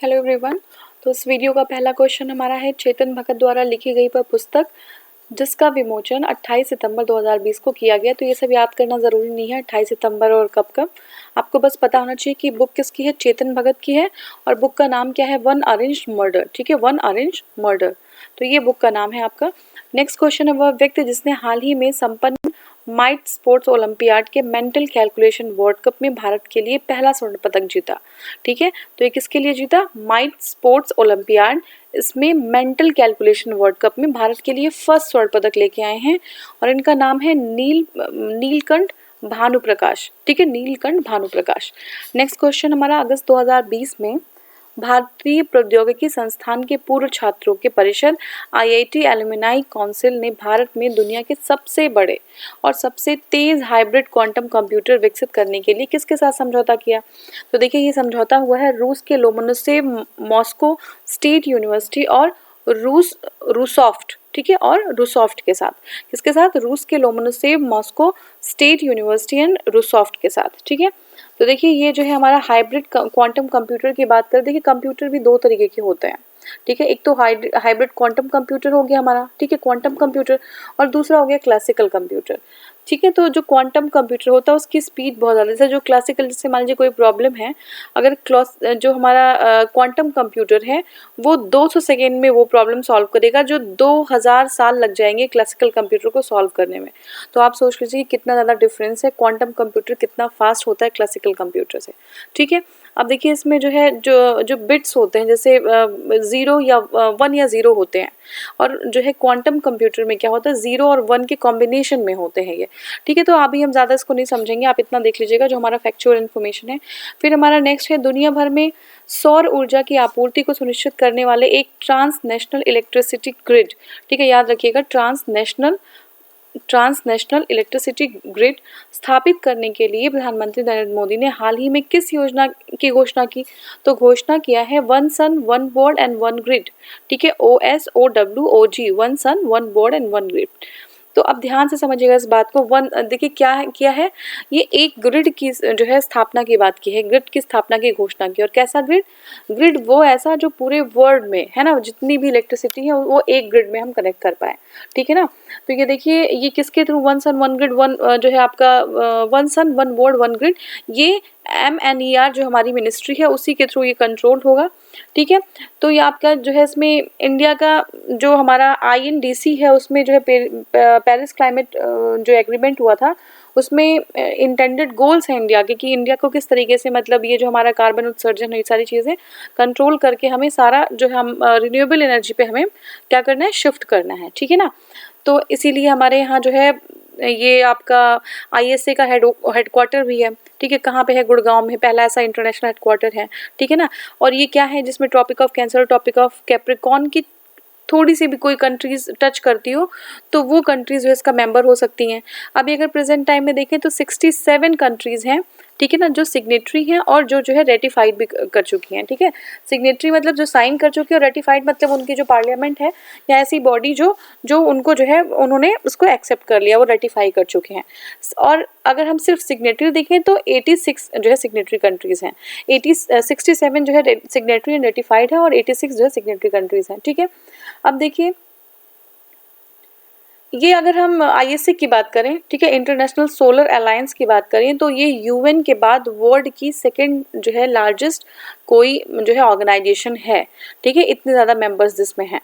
Hello everyone. तो इस video का पहला क्वेश्चन हमारा है चेतन भगत द्वारा लिखी गई वह पुस्तक जिसका विमोचन 28 सितंबर 2020 को किया गया। तो ये सब याद करना ज़रूरी नहीं है 28 सितंबर और कब कब, आपको बस पता होना चाहिए कि बुक किसकी है, चेतन भगत की है और बुक का नाम क्या है, वन अरेंज्ड मर्डर। ठीक है, वन अरेंज्ड मर्डर, तो ये बुक का नाम है आपका। नेक्स्ट क्वेश्चन है वह व्यक्ति जिसने हाल ही में संपन्न माइट स्पोर्ट्स ओलंपियाड के मेंटल कैलकुलेशन वर्ल्ड कप में भारत के लिए पहला स्वर्ण पदक जीता। ठीक है, तो ये किसके लिए जीता, माइट स्पोर्ट्स ओलंपियाड, इसमें मेंटल कैलकुलेशन वर्ल्ड कप में भारत के लिए फर्स्ट स्वर्ण पदक लेके आए हैं और इनका नाम है नीलकंठ भानुप्रकाश। ठीक है, नीलकंठ भानुप्रकाश। नेक्स्ट क्वेश्चन हमारा, अगस्त 2020 में भारतीय प्रौद्योगिकी संस्थान के पूर्व छात्रों के परिषद आईआईटी एलुमनाई काउंसिल ने भारत में दुनिया के सबसे बड़े और सबसे तेज हाइब्रिड क्वांटम कंप्यूटर विकसित करने के लिए किसके साथ समझौता किया। तो देखिए, ये समझौता हुआ है रूस के लोमोनोसेव मॉस्को स्टेट यूनिवर्सिटी और रूसॉफ्ट। ठीक है, और रूसॉफ्ट के साथ, किसके साथ, रूस के लोमोनोसेव मॉस्को स्टेट यूनिवर्सिटी एंड रूसॉफ्ट के साथ। ठीक है, तो देखिए ये जो है हमारा हाइब्रिड क्वांटम कंप्यूटर की बात करें, देखिए कंप्यूटर भी दो तरीके के होते हैं। ठीक है, एक तो हाइब्रिड क्वांटम कंप्यूटर हो गया हमारा, ठीक है, क्वांटम कंप्यूटर, और दूसरा हो गया क्लासिकल कंप्यूटर। ठीक है, तो जो क्वांटम कंप्यूटर होता है उसकी स्पीड बहुत ज़्यादा, जैसे जो क्लासिकल, जैसे मान लीजिए कोई प्रॉब्लम है, अगर जो हमारा क्वांटम कंप्यूटर है वो 200 सेकेंड में वो प्रॉब्लम सॉल्व करेगा, जो 2000 साल लग जाएंगे क्लासिकल कंप्यूटर को सॉल्व करने में। तो आप सोच लीजिए कितना ज़्यादा डिफरेंस है, क्वांटम कंप्यूटर कितना फास्ट होता है क्लासिकल कंप्यूटर से। ठीक है, अब देखिए इसमें जो है जो बिट्स होते हैं, जैसे 0 या 1 या 0 होते हैं, और जो है क्वांटम कंप्यूटर में क्या होता है, 0 और 1 के कॉम्बिनेशन में होते हैं ये। ठीक है, तो अभी हम ज़्यादा इसको नहीं समझेंगे, आप इतना देख लीजिएगा जो हमारा फैक्चुअल इन्फॉर्मेशन है। फिर हमारा नेक्स्ट है, दुनिया भर में सौर ऊर्जा की आपूर्ति को सुनिश्चित करने वाले एक ट्रांसनेशनल इलेक्ट्रिसिटी ग्रिड। ठीक है, याद रखिएगा, ट्रांसनेशनल इलेक्ट्रिसिटी ग्रिड स्थापित करने के लिए प्रधानमंत्री नरेंद्र मोदी ने हाल ही में किस योजना की घोषणा की। तो घोषणा किया है one sun one world and one grid. ठीक है, OSOWOG, one sun one world and one grid. तो अब ध्यान से समझिएगा इस बात को। देखिए किया है, ये एक ग्रिड की जो है स्थापना की बात की है, ग्रिड की स्थापना की घोषणा की। और कैसा ग्रिड वो ऐसा जो पूरे वर्ल्ड में है ना, जितनी भी इलेक्ट्रिसिटी है वो एक ग्रिड में हम कनेक्ट कर पाए। ठीक है ना, तो ये देखिए ये किसके through, one sun one grid, जो है आपका one sun one board one grid, ये MNER जो हमारी मिनिस्ट्री है उसी के थ्रू ये कंट्रोल होगा। ठीक है, तो ये आपका जो है इसमें इंडिया का जो हमारा INDC है उसमें जो है पेरिस क्लाइमेट जो एग्रीमेंट हुआ था उसमें इंटेंडेड गोल्स हैं इंडिया के, कि इंडिया को किस तरीके से, मतलब ये जो हमारा कार्बन उत्सर्जन है, ये सारी चीज़ें कंट्रोल करके हमें सारा जो है हम रिन्यूएबल एनर्जी पे हमें क्या करना है, शिफ्ट करना है। ठीक है ना, तो इसीलिए हमारे यहाँ जो है ये आपका ISA का हेडक्वार्टर भी है। ठीक है, कहाँ पे है, गुड़गांव में पहला ऐसा इंटरनेशनल हेडक्वार्टर है। ठीक है ना, और ये क्या है, जिसमें tropic of cancer, tropic of capricorn की थोड़ी सी भी कोई कंट्रीज टच करती हो तो वो कंट्रीज जो है इसका मेंबर हो सकती हैं। अभी अगर प्रेजेंट टाइम में देखें तो 67 कंट्रीज हैं। ठीक है ना, जो सिग्नेटरी हैं और जो है रेटिफाइड भी कर चुकी हैं। ठीक है, सिग्नेटरी मतलब जो साइन कर चुकी है, और रेटिफाइड मतलब उनकी जो पार्लियामेंट है या ऐसी बॉडी जो उनको जो है उन्होंने उसको एक्सेप्ट कर लिया, वो रेटिफाई कर चुके हैं। और अगर हम सिर्फ सिग्नेटरी देखें तो 86 जो है सिग्नेटरी कंट्रीज हैं, 67 जो है सिग्नेटरी एंड रेटिफाइड है और 86 जो है सिग्नेटरी कंट्रीज हैं। ठीक है, अब देखिए ये अगर हम ISA की बात करें, ठीक है, इंटरनेशनल सोलर अलायंस की बात करें, तो ये UN के बाद वर्ल्ड की सेकंड जो है लार्जेस्ट कोई जो है ऑर्गेनाइजेशन है। ठीक है, इतने ज़्यादा मेंबर्स जिसमें हैं।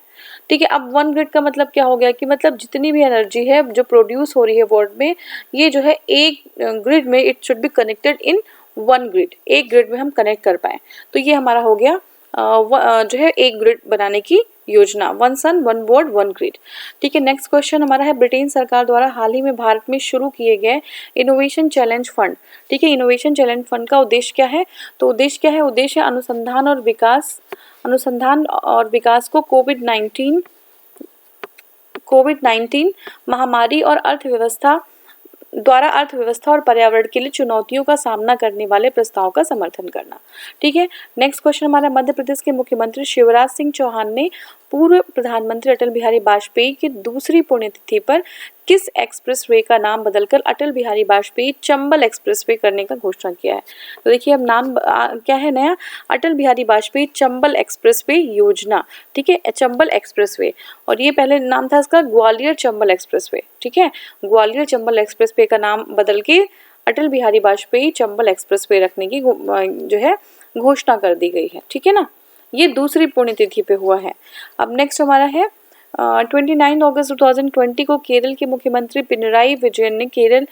ठीक है, अब वन ग्रिड का मतलब क्या हो गया, कि मतलब जितनी भी एनर्जी है जो प्रोड्यूस हो रही है वर्ल्ड में, ये जो है एक ग्रिड में it should be connected in one grid, एक ग्रिड में हम कनेक्ट कर पाएँ। तो ये हमारा हो गया जो है एक ग्रिड बनाने की योजना, one sun one board one grid. ठीक है, नेक्स्ट क्वेश्चन हमारा है, ब्रिटेन सरकार द्वारा हाल ही में भारत में शुरू किए गए इनोवेशन चैलेंज फंड। ठीक है, इनोवेशन चैलेंज फंड का उद्देश्य क्या है, तो उद्देश्य क्या है, उद्देश्य अनुसंधान और विकास को कोविड-19 महामारी और अर्थव्यवस्था और पर्यावरण के लिए चुनौतियों का सामना करने वाले प्रस्ताव का समर्थन करना। ठीक है, नेक्स्ट क्वेश्चन हमारा, मध्य प्रदेश के मुख्यमंत्री शिवराज सिंह चौहान ने पूर्व प्रधानमंत्री अटल बिहारी वाजपेयी की दूसरी पुण्यतिथि पर किस एक्सप्रेसवे का नाम बदलकर अटल बिहारी वाजपेयी चंबल एक्सप्रेसवे करने का घोषणा किया है? तो देखिए अब नाम क्या है नया, अटल बिहारी वाजपेयी चंबल एक्सप्रेसवे योजना, ठीक है, चंबल एक्सप्रेसवे। और ये पहले नाम था इसका ग्वालियर चंबल एक्सप्रेसवे, ठीक है, ग्वालियर चंबल एक्सप्रेसवे का नाम बदल के अटल बिहारी वाजपेयी चंबल एक्सप्रेसवे रखने की जो है घोषणा कर दी गई है, ठीक है ना। ये दूसरी पुण्यतिथि पे हुआ है। अब नेक्स्ट हमारा है 29 अगस्त 2020 को केरल के मुख्यमंत्री पिनराई विजयन ने केरल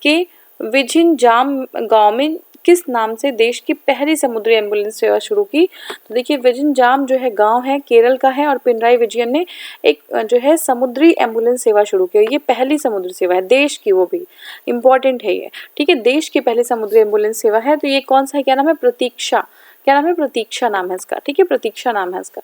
के विझिंजाम गांव में किस नाम से देश की पहली समुद्री एम्बुलेंस सेवा शुरू की? तो देखिए विझिंजाम जो है गांव है, केरल का है, और पिनराई विजयन ने एक जो है समुद्री एम्बुलेंस सेवा शुरू की। ये पहली समुद्री सेवा है देश की, वो भी इम्पोर्टेंट है ये, ठीक है, देश की पहली समुद्री एम्बुलेंस सेवा है। तो ये कौन सा है, क्या नाम है, प्रतीक्षा, क्या नाम है, प्रतीक्षा नाम है इसका, ठीक है, प्रतीक्षा नाम है इसका।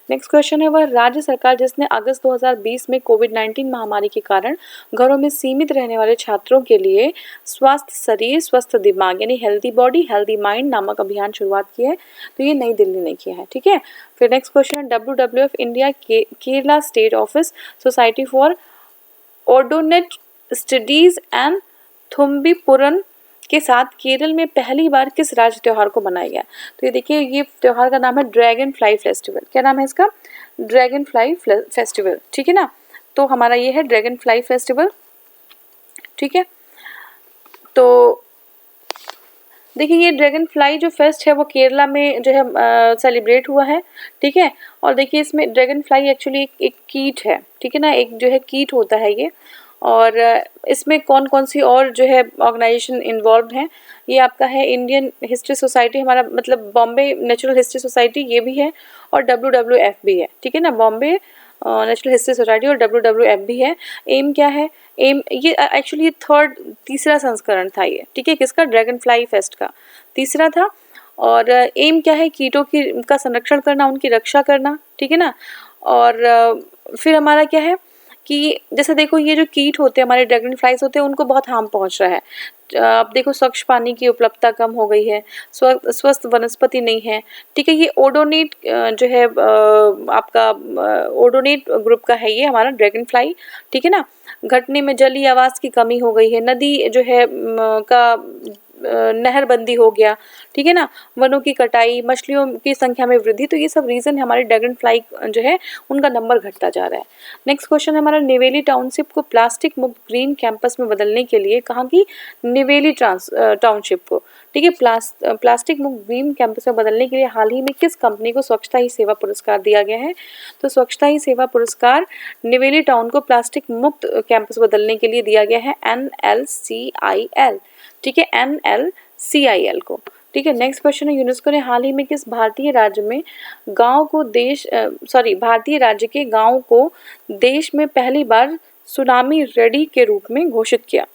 नेक्स्ट क्वेश्चन है, वह राज्य सरकार जिसने अगस्त 2020 में कोविड-19 महामारी के कारण घरों में सीमित रहने वाले छात्रों के लिए स्वस्थ शरीर स्वस्थ दिमाग यानी हेल्दी बॉडी हेल्दी माइंड नामक अभियान शुरुआत की है? तो ये नई दिल्ली ने किया है, ठीक है। फिर नेक्स्ट क्वेश्चन है, WWF India Kerala state office society for odonate studies and Thumbipuran के साथ केरल में पहली बार किस राज्य त्योहार को मनाया गया? तो ये देखिए ये त्योहार का नाम है ड्रैगन फ्लाई फेस्टिवल। क्या नाम है इसका? ड्रैगन फ्लाई फेस्टिवल, ठीक है ना। तो हमारा ये है ड्रैगन फ्लाई फेस्टिवल, ठीक है। तो देखिए ये ड्रैगन फ्लाई जो फेस्ट है वो केरला में जो है सेलिब्रेट हुआ है, ठीक है। और देखिए इसमें ड्रैगन फ्लाई एक्चुअली एक कीट है, ठीक है ना, एक जो है कीट होता है ये। और इसमें कौन कौन सी और जो है ऑर्गेनाइजेशन इन्वॉल्व हैं, ये आपका है इंडियन हिस्ट्री सोसाइटी, हमारा मतलब बॉम्बे नेचुरल हिस्ट्री सोसाइटी ये भी है, और WWF भी है, ठीक है ना, बॉम्बे नेचुरल हिस्ट्री सोसाइटी और WWF भी है। एम क्या है, एम ये एक्चुअली तीसरा संस्करण था ये, ठीक है, किसका, ड्रैगन फ्लाई फेस्ट का तीसरा था। और एम क्या है, कीटों का संरक्षण करना, उनकी रक्षा करना, ठीक है ना। और फिर हमारा क्या है कि जैसे देखो ये जो कीट होते हैं हमारे ड्रैगन फ्लाइज होते हैं उनको बहुत हार्म पहुंच रहा है। अब देखो स्वच्छ पानी की उपलब्धता कम हो गई है, स्वस्थ वनस्पति नहीं है, ठीक है। ये ओडोनेट जो है आपका ओडोनेट ग्रुप का है ये हमारा ड्रैगन फ्लाई, ठीक है ना। घटने में जलीय आवास की कमी हो गई है, नदी जो है का नहरबंदी हो गया, ठीक है ना, वनों की कटाई, मछलियों की संख्या में वृद्धि, तो ये सब रीजन है हमारे ड्रैगन फ्लाई जो है उनका नंबर घटता जा रहा है। नेक्स्ट क्वेश्चन है हमारा, निवेली टाउनशिप को प्लास्टिक मुक्त ग्रीन कैंपस में बदलने के लिए, कहाँ की, निवेली टाउनशिप को, ठीक है, प्लास्टिक मुक्त ग्रीन कैंपस में बदलने के लिए हाल ही में किस कंपनी को स्वच्छता ही सेवा पुरस्कार दिया गया है? तो स्वच्छता ही सेवा पुरस्कार निवेली टाउन को प्लास्टिक मुक्त कैंपस बदलने के लिए दिया गया है NLCIL, ठीक है, NLCIL को, ठीक है। नेक्स्ट क्वेश्चन है, यूनेस्को ने हाल ही में किस भारतीय राज्य में गांव को भारतीय राज्य के गांव को देश में पहली बार सुनामी रेडी के रूप में घोषित किया?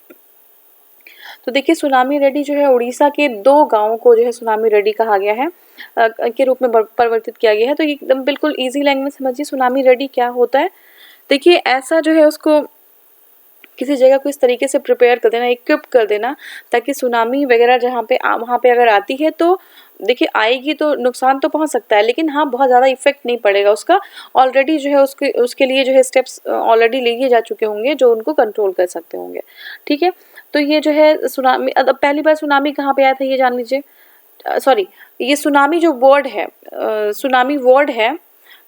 तो देखिए सुनामी रेडी जो है उड़ीसा के 2 गांवों को जो है सुनामी रेडी कहा गया है के रूप में परिवर्तित किया गया है। तो ये एकदम बिल्कुल इजी लैंग्वेज समझिए, सुनामी रेडी क्या होता है। देखिए ऐसा जो है उसको किसी जगह को इस तरीके से प्रिपेयर कर देना, इक्विप कर देना, ताकि सुनामी वगैरह वहाँ पे अगर आती है तो देखिए आएगी तो नुकसान तो पहुँच सकता है, लेकिन हाँ बहुत ज़्यादा इफेक्ट नहीं पड़ेगा उसका। ऑलरेडी जो है उसके लिए जो है स्टेप्स ऑलरेडी लिए जा चुके होंगे जो उनको कंट्रोल कर सकते होंगे, ठीक है। तो ये जो है सुनामी, पहली बार सुनामी कहाँ पे आया था ये जान लीजिए। ये सुनामी जो वर्ड है, सुनामी वर्ड है,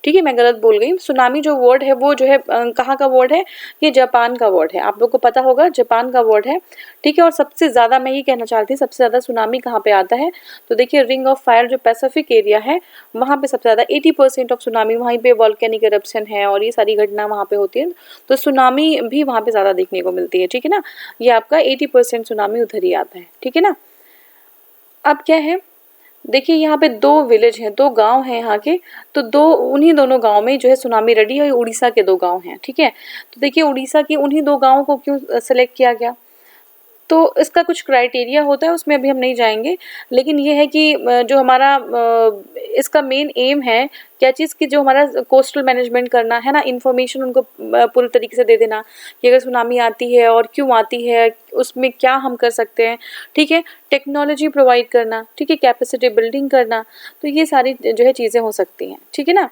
ठीक है, मैं गलत बोल गई। सुनामी जो वर्ड है वो जो है कहाँ का वर्ड है, ये जापान का वर्ड है, आप लोग को पता होगा जापान का वर्ड है, ठीक है। और सबसे ज़्यादा मैं ये कहना चाहती हूँ सबसे ज़्यादा सुनामी कहाँ पे आता है, तो देखिए रिंग ऑफ फायर जो पैसिफिक एरिया है वहाँ पे सबसे ज़्यादा 80% ऑफ सुनामी वहीं पे वॉल्केनिक इरप्शन है और ये सारी घटना वहाँ पे होती है, तो सुनामी भी वहाँ पे ज़्यादा देखने को मिलती है, ठीक है ना। ये आपका 80% सुनामी उधर ही आता है, ठीक है ना। अब क्या है, देखिए यहाँ पे 2 विलेज हैं, 2 गांव हैं यहाँ के, तो उन्हीं दोनों गांव में जो है सुनामी रेडी है। उड़ीसा के 2 गांव हैं, ठीक है। तो देखिए उड़ीसा के उन्हीं 2 गांवों को क्यों सेलेक्ट किया गया, तो इसका कुछ क्राइटेरिया होता है, उसमें अभी हम नहीं जाएंगे, लेकिन ये है कि जो हमारा इसका मेन एम है क्या चीज़ की, जो हमारा कोस्टल मैनेजमेंट करना है ना, इन्फॉर्मेशन उनको पूरी तरीके से दे देना कि अगर सुनामी आती है और क्यों आती है, उसमें क्या हम कर सकते हैं, ठीक है। टेक्नोलॉजी प्रोवाइड करना, ठीक है, कैपेसिटी बिल्डिंग करना, तो ये सारी जो है चीज़ें हो सकती हैं, ठीक है ना।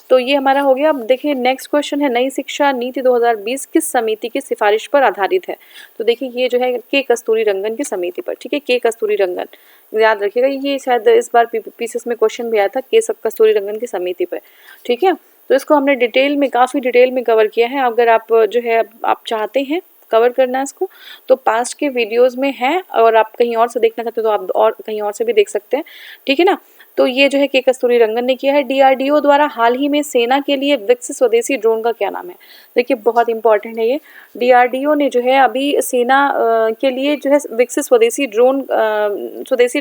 तो ये हमारा हो गया। अब देखिए नेक्स्ट क्वेश्चन है, नई शिक्षा नीति 2020 किस समिति की सिफारिश पर आधारित है? तो देखिए ये जो है के कस्तूरी रंगन की समिति पर, ठीक है, के कस्तूरी रंगन, याद रखिएगा, ये शायद इस बार पीसीएस में क्वेश्चन भी आया था, के कस्तूरी रंगन की समिति पर, ठीक है। तो इसको हमने डिटेल में, काफ़ी डिटेल में कवर किया है। अगर आप जो है आप चाहते हैं कवर करना है इसको, तो पास्ट के वीडियोस में है, और आप कहीं और से देखना चाहते हो तो आप और कहीं और से भी देख सकते हैं, ठीक है ना। तो ये जो है के कस्तूरी रंगन ने किया है। डीआरडीओ द्वारा हाल ही में सेना के लिए विकसित स्वदेशी ड्रोन का क्या नाम है? देखिए बहुत इंपॉर्टेंट है ये। डीआरडीओ ने जो है अभी सेना के लिए जो है विकसित स्वदेशी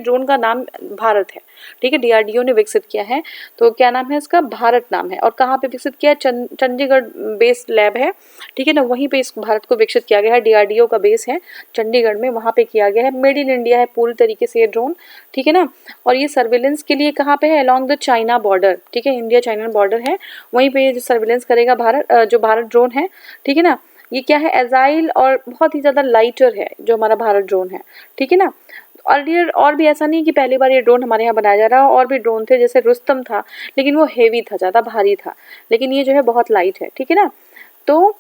ड्रोन का नाम भारत है, ठीक है, डीआरडीओ ने विकसित किया है। तो क्या नाम है इसका? भारत नाम है। और कहाँ पे विकसित किया है? चंडीगढ़ बेस्ड लैब है, ठीक है ना, वहीं पे इस भारत को विकसित किया गया है। डीआरडीओ का बेस है चंडीगढ़ में, वहाँ पे किया गया है। मेड इन इंडिया है पूरी तरीके से ये ड्रोन, ठीक है ना। और ये सर्विलेंस के लिए कहाँ पे है? अलॉन्ग द चाइना बॉर्डर, ठीक है, इंडिया चाइना बॉर्डर है, वहीं पे ये जो सर्विलेंस करेगा भारत, जो भारत ड्रोन है, ठीक है ना। ये क्या है? एजाइल और बहुत ही ज़्यादा लाइटर है जो हमारा भारत ड्रोन है, ठीक है ना। अर्लियर और भी ऐसा नहीं कि पहली बार ये ड्रोन हमारे यहाँ बनाया जा रहा है, और भी ड्रोन थे, जैसे रुस्तम था, लेकिन वो हेवी था, ज़्यादा भारी था, लेकिन ये जो है बहुत लाइट है, ठीक है ना। तो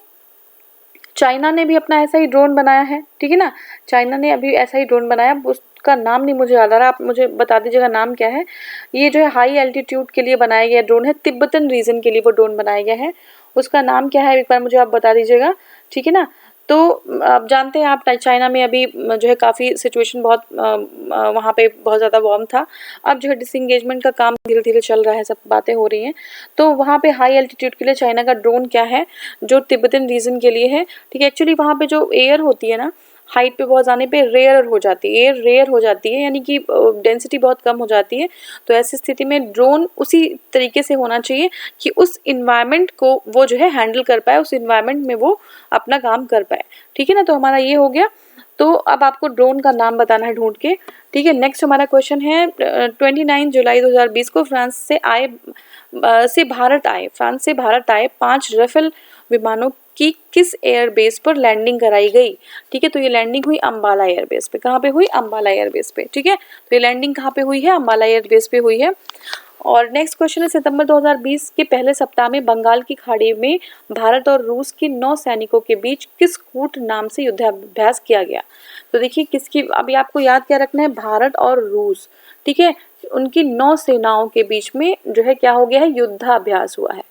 चाइना ने भी अपना ऐसा ही ड्रोन बनाया है, ठीक है ना, चाइना ने अभी ऐसा ही ड्रोन बनाया, उसका नाम नहीं मुझे याद आ रहा, आप मुझे बता दीजिएगा नाम क्या है। ये जो है हाई एल्टीट्यूड के लिए बनाया गया ड्रोन है, तिब्बतन रीजन के लिए वो ड्रोन बनाया गया है, उसका नाम क्या है एक बार मुझे आप बता दीजिएगा, ठीक है ना। तो आप जानते हैं आप चाइना में अभी जो है काफ़ी सिचुएशन बहुत वहाँ पे बहुत ज़्यादा वार्म था, अब जो है डिसंगेजमेंट का काम धीरे धीरे चल रहा है, सब बातें हो रही हैं। तो वहाँ पे हाई एल्टीट्यूड के लिए चाइना का ड्रोन क्या है, जो तिब्बतन रीजन के लिए है, ठीक है। एक्चुअली वहाँ पे जो एयर होती है ना, हाइट पे बहुत जाने पे रेयर हो जाती है, एयर रेयर हो जाती है, यानी कि डेंसिटी बहुत कम हो जाती है। तो ऐसी स्थिति में ड्रोन उसी तरीके से होना चाहिए कि उस इन्वायरमेंट को वो जो है हैंडल कर पाए, उस इन्वायरमेंट में वो अपना काम कर पाए, ठीक है ना। तो हमारा ये हो गया। तो अब आपको ड्रोन का नाम बताना है ढूंढ के, ठीक है। नेक्स्ट हमारा क्वेश्चन है 29 जुलाई 2020 को फ्रांस से भारत आए 5 राफेल विमानों की किस एयरबेस पर लैंडिंग कराई गई, ठीक है। तो ये लैंडिंग हुई अंबाला एयरबेस पे। कहाँ पे हुई? अंबाला एयरबेस पे, ठीक है। तो ये लैंडिंग कहाँ पे हुई है? अंबाला एयरबेस पे हुई है। और नेक्स्ट क्वेश्चन है, सितंबर 2020 के पहले सप्ताह में बंगाल की खाड़ी में भारत और रूस के 9 सैनिकों के बीच किस कूट नाम से युद्धाभ्यास किया गया? तो देखिए किसकी, अभी आपको याद क्या रखना है, भारत और रूस, ठीक है, उनकी 9 सेनाओं के बीच में जो है क्या हो गया है? युद्धाभ्यास हुआ है,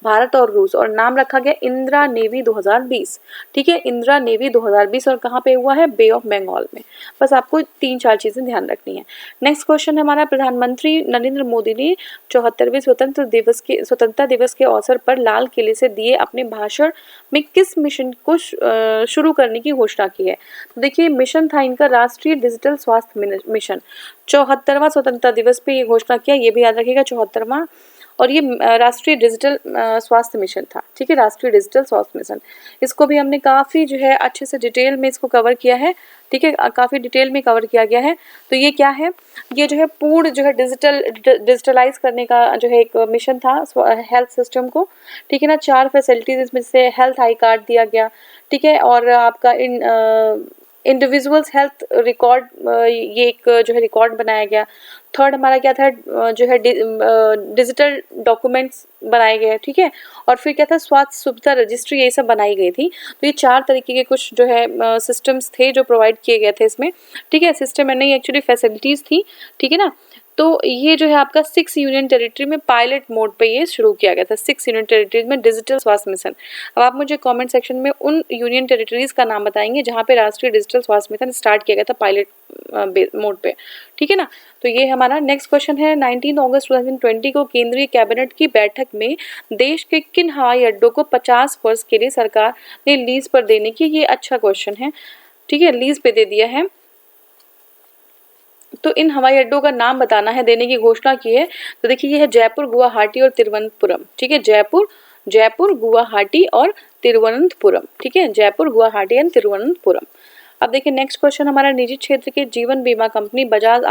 भारत और रूस, और नाम रखा गया इंदिरा नेवी 2020, ठीक है, इंदिरा नेवी 2020। और कहाँ पे हुआ है? बे ऑफ बंगाल में। बस आपको 3-4 चीजें ध्यान रखनी है। नेक्स्ट क्वेश्चन है हमारा, प्रधानमंत्री नरेंद्र मोदी ने 74वें स्वतंत्रता दिवस के अवसर पर लाल किले से दिए अपने भाषण में किस मिशन को शुरू करने की घोषणा की है? तो देखिए मिशन था इनका राष्ट्रीय डिजिटल स्वास्थ्य मिशन। 74वां स्वतंत्रता दिवस पे ये घोषणा किया, ये भी याद रखिएगा 74वां। और ये राष्ट्रीय डिजिटल स्वास्थ्य मिशन था, ठीक है, राष्ट्रीय डिजिटल स्वास्थ्य मिशन। इसको भी हमने काफ़ी जो है अच्छे से डिटेल में इसको कवर किया है, ठीक है, काफ़ी डिटेल में कवर किया गया है। तो ये क्या है? ये जो है पूर्ण जो है डिजिटलाइज करने का जो है एक मिशन था हेल्थ सिस्टम को, ठीक है ना। 4 फैसिलिटीज इसमें से हेल्थ आई कार्ड दिया गया, ठीक है, और आपका इंडिविजुअल्स हेल्थ रिकॉर्ड, ये एक जो है रिकॉर्ड बनाया गया। थर्ड हमारा क्या था, जो है डिजिटल डॉक्यूमेंट्स बनाए गए, ठीक है। और फिर क्या था, स्वास्थ्य सुविधा रजिस्ट्री, ये सब बनाई गई थी। तो ये 4 तरीके के कुछ जो है सिस्टम्स थे जो प्रोवाइड किए गए थे इसमें, ठीक है। सिस्टम है नहीं, एक्चुअली फैसिलिटीज़ थी, ठीक है ना। तो ये जो है आपका 6 यूनियन टेरिटरी में पायलट मोड पे ये शुरू किया गया था, 6 यूनियन टेरिटरीज में डिजिटल स्वास्थ्य मिशन। अब आप मुझे कमेंट सेक्शन में उन यूनियन टेरिटरीज का नाम बताएंगे जहाँ पे राष्ट्रीय डिजिटल स्वास्थ्य मिशन स्टार्ट किया गया था पायलट मोड पे, ठीक है ना। तो ये हमारा नेक्स्ट क्वेश्चन है, 19 अगस्त 2020 को केंद्रीय कैबिनेट की बैठक में देश के किन हवाई अड्डों को 50 वर्ष के लिए सरकार ने लीज पर देने की, ये अच्छा क्वेश्चन है, ठीक है, लीज पे दे दिया है। तो इन हवाई अड्डों का नाम बताना है, देने की घोषणा की है। तो देखिए ये है जयपुर, गुवाहाटी और तिरुवनंतपुरम, ठीक है, जयपुर, गुवाहाटी और तिरुवनंतपुरम, ठीक है, जयपुर, गुवाहाटी एंड तिरुवनंतपुरम। अब देखिए नेक्स्ट क्वेश्चन हमारा, निजी क्षेत्र के जीवन बीमा कंपनी बजाज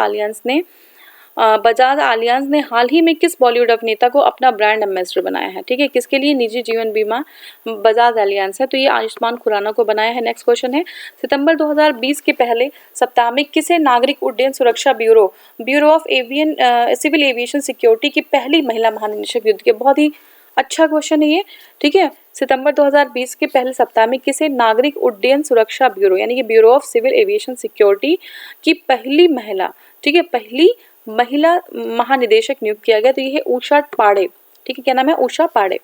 आलियांज ने हाल ही में किस बॉलीवुड अभिनेता को अपना ब्रांड एम्बेसडर बनाया है, ठीक है, किसके लिए निजी जीवन बीमा बजाज आलियांज है? तो ये आयुष्मान खुराना को बनाया है। नेक्स्ट क्वेश्चन है, सितंबर 2020 के पहले सप्ताह में किसे नागरिक उड्डयन सुरक्षा bureau of civil aviation security की पहली महिला महानिदेशक युद्ध के, बहुत ही अच्छा क्वेश्चन है ये, ठीक है। सितंबर 2020 के पहले सप्ताह में किसे नागरिक उड्डयन सुरक्षा ब्यूरो यानी कि bureau of civil aviation security की पहली महिला, ठीक है, पहली महिला महानिदेशक नियुक्त किया गया? तो ये है उषा पांडे, ठीक है। क्या नाम है? उषा पांडे,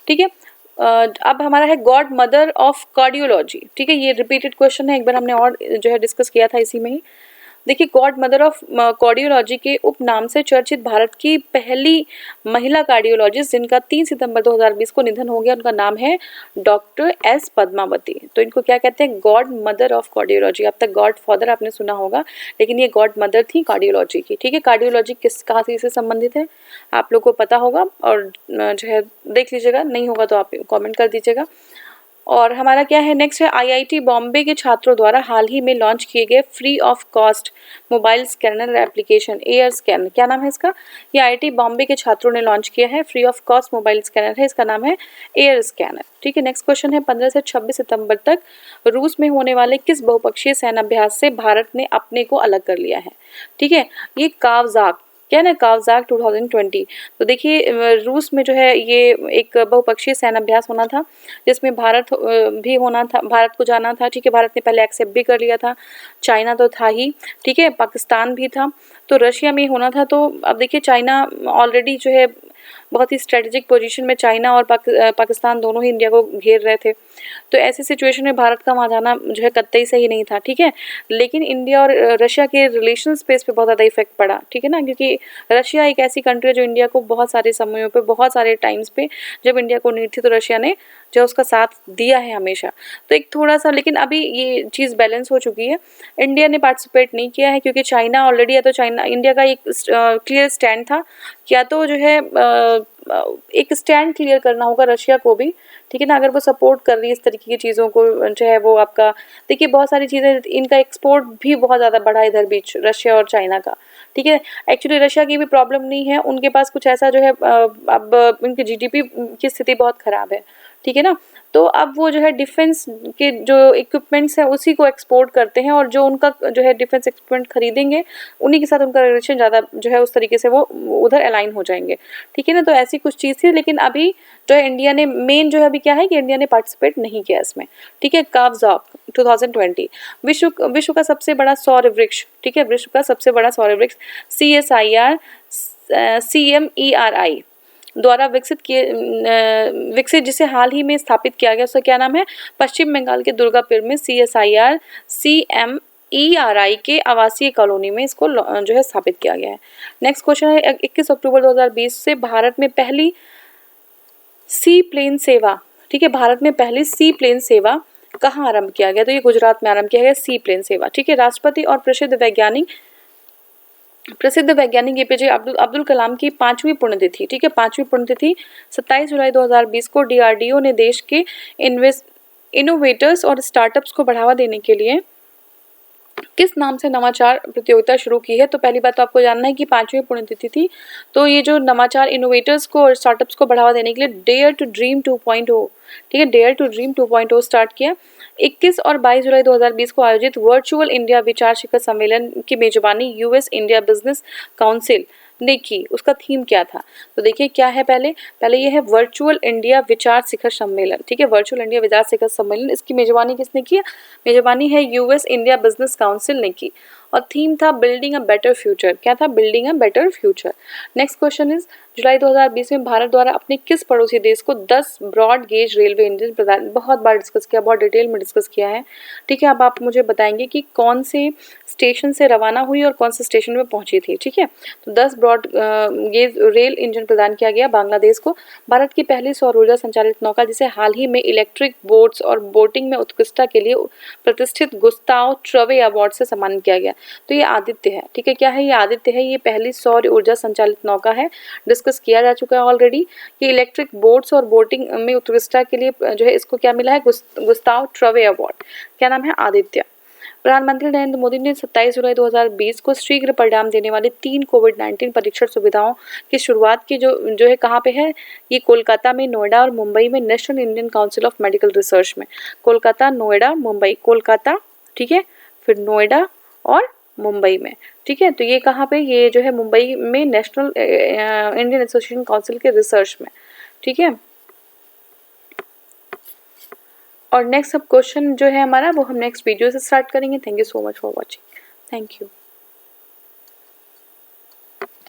ठीक है। अब हमारा है गॉड मदर ऑफ कार्डियोलॉजी, ठीक है। ये रिपीटेड क्वेश्चन है, एक बार हमने और जो है डिस्कस किया था इसी में ही। देखिए, गॉड मदर ऑफ कार्डियोलॉजी के उपनाम से चर्चित भारत की पहली महिला कार्डियोलॉजिस्ट जिनका 3 सितंबर 2020 को निधन हो गया, उनका नाम है डॉक्टर एस पद्मावती। तो इनको क्या कहते हैं? God mother of cardiology. अब तक गॉड फादर आपने सुना होगा, लेकिन ये गॉड मदर थी कार्डियोलॉजी की, ठीक है। कार्डियोलॉजी किस कहाँ से संबंधित है आप लोग को पता होगा, और जो है देख लीजिएगा, नहीं होगा तो आप कॉमेंट कर दीजिएगा। और हमारा क्या है नेक्स्ट है, आईआईटी बॉम्बे के छात्रों द्वारा हाल ही में लॉन्च किए गए free of cost mobile scanner application air scan. क्या नाम है इसका? ये आईआईटी बॉम्बे के छात्रों ने लॉन्च किया है, free of cost mobile scanner है, इसका नाम है एयर स्कैनर, ठीक है। नेक्स्ट क्वेश्चन है, 15 से 26 सितंबर तक रूस में होने वाले किस बहुपक्षीय सैन्याभ्यास से भारत ने अपने को अलग कर लिया है? ठीक है, ये कावजाक, क्या ना, कावजाक 2020। तो देखिए, रूस में जो है ये एक बहुपक्षीय सैन्याभ्यास होना था, जिसमें भारत भी होना था, भारत को जाना था, ठीक है। भारत ने पहले एक्सेप्ट भी कर लिया था, चाइना तो था ही, ठीक है, पाकिस्तान भी था, तो रशिया में होना था। तो अब देखिए, चाइना ऑलरेडी जो है बहुत ही स्ट्रेटेजिक पोजीशन में, चाइना और पाकिस्तान दोनों ही इंडिया को घेर रहे थे। तो ऐसी सिचुएशन में भारत का वहाँ जाना जो है कतई सही नहीं था, ठीक है। लेकिन इंडिया और रशिया के रिलेशन स्पेस पे बहुत ज़्यादा इफेक्ट पड़ा, ठीक है ना, क्योंकि रशिया एक ऐसी कंट्री है जो इंडिया को बहुत सारे समयों पे, बहुत सारे टाइम्स पे, जब इंडिया को नीड थी तो रशिया ने जो उसका साथ दिया है हमेशा। तो एक थोड़ा सा, लेकिन अभी ये चीज़ बैलेंस हो चुकी है। इंडिया ने पार्टिसिपेट नहीं किया है क्योंकि चाइना ऑलरेडी है, तो चाइना, इंडिया का एक क्लियर स्टैंड था, या तो जो है एक स्टैंड क्लियर करना होगा रशिया को भी, ठीक है ना। अगर वो सपोर्ट कर रही है इस तरीके की चीज़ों को, जो है वो आपका, देखिए बहुत सारी चीज़ें, इनका एक्सपोर्ट भी बहुत ज़्यादा बढ़ा इधर बीच, रशिया और चाइना का, ठीक है। एक्चुअली रशिया की भी प्रॉब्लम नहीं है, उनके पास कुछ ऐसा जो है, अब उनकी जीडीपी की स्थिति बहुत ख़राब है, ठीक है ना। तो अब वो जो है डिफेंस के जो इक्विपमेंट्स हैं उसी को एक्सपोर्ट करते हैं, और जो उनका जो है डिफेंस इक्विपमेंट खरीदेंगे उन्हीं के साथ उनका रिलेशन ज़्यादा जो है उस तरीके से वो उधर अलाइन हो जाएंगे, ठीक है ना। तो ऐसी कुछ चीज़ थी, लेकिन अभी जो है इंडिया ने मेन जो है अभी क्या है कि इंडिया ने पार्टिसिपेट नहीं किया इसमें, ठीक है। कावजाक 2020 विश्व का सबसे बड़ा सौर वृक्ष, ठीक है, विश्व का सबसे बड़ा सौर वृक्ष CSIR CMERI द्वारा विकसित जिसे हाल ही में स्थापित किया गया, उसका क्या नाम है? पश्चिम बंगाल के दुर्गापुर में CSIR CMERI के आवासीय कॉलोनी में इसको जो है स्थापित किया गया है। नेक्स्ट क्वेश्चन है, 21 अक्टूबर 2020 से भारत में पहली सी प्लेन सेवा, ठीक है, भारत में पहली सी प्लेन सेवा कहाँ आरंभ किया गया? तो ये गुजरात में आरंभ किया गया सी प्लेन सेवा, ठीक है। राष्ट्रपति और प्रसिद्ध वैज्ञानिक APJ अब्दुल कलाम की 5वीं पुण्यतिथि, ठीक है, 5वीं पुण्यतिथि 27 जुलाई 2020 को DRDO ने देश के इनोवेटर्स और स्टार्टअप्स को बढ़ावा देने के लिए किस नाम से नवाचार प्रतियोगिता शुरू की है? तो पहली बात तो आपको जानना है कि 5वीं पुण्यतिथि थी, तो ये जो नवाचार इनोवेटर्स को और स्टार्टअप्स को बढ़ावा देने के लिए डेयर टू ड्रीम 2.0, ठीक है, डेयर टू ड्रीम 2.0 स्टार्ट किया। 21 और 22 जुलाई 2020 को आयोजित वर्चुअल इंडिया विचार शिखर सम्मेलन की मेजबानी US इंडिया बिजनेस काउंसिल ने की। उसका थीम क्या था? तो देखिए क्या है, पहले ये है वर्चुअल इंडिया विचार शिखर सम्मेलन, ठीक है, वर्चुअल इंडिया विचार शिखर सम्मेलन, इसकी मेजबानी किसने की? मेजबानी है US इंडिया बिजनेस काउंसिल ने की, और थीम था बिल्डिंग अ बेटर फ्यूचर। क्या था? Building a better future. Next question is, जुलाई 2020 में भारत द्वारा अपने किस पड़ोसी देश को 10 ब्रॉड गेज रेलवे इंजन प्रदान, बहुत बार डिस्कस किया, बहुत डिटेल में डिस्कस किया है, ठीक है। अब आप मुझे बताएंगे कि कौन से स्टेशन से रवाना हुई और कौन से स्टेशन में पहुंची थी, ठीक है। तो 10 ब्रॉड गेज रेल इंजन प्रदान किया गया बांग्लादेश को। भारत की पहली सौर ऊर्जा संचालित नौका जिसे हाल ही में इलेक्ट्रिक बोट्स और बोटिंग में उत्कृष्टता के लिए प्रतिष्ठित गुस्ताव ट्रवे अवार्ड से सम्मानित किया गया, तो ये आदित्य है, ठीक है। क्या है? ये आदित्य है, ये पहली सौर ऊर्जा संचालित नौका है, डिस्कस किया जा चुका है ऑलरेडी। ये इलेक्ट्रिक बोट्स और बोटिंग में उत्कृष्टता के लिए जो है इसको क्या मिला है? Gustave Trouve award. क्या नाम है? आदित्य। प्रधानमंत्री नरेंद्र मोदी ने 27 जुलाई 2020 को शीघ्र परिणाम देने वाली 3 कोविड-19 परीक्षण सुविधाओं की शुरुआत की, जो है कहाँ पे है? ये कोलकाता में, नोएडा और मुंबई में national Indian council of medical research में। कोलकाता, नोएडा, मुंबई, कोलकाता, ठीक है, फिर नोएडा और मुंबई में, ठीक है। तो ये कहाँ पे? ये जो है मुंबई में नेशनल इंडियन एसोसिएशन काउंसिल के रिसर्च में, ठीक है। और नेक्स्ट सब क्वेश्चन जो है हमारा वो हम नेक्स्ट वीडियो से स्टार्ट करेंगे। Thank you so much for watching. Thank you.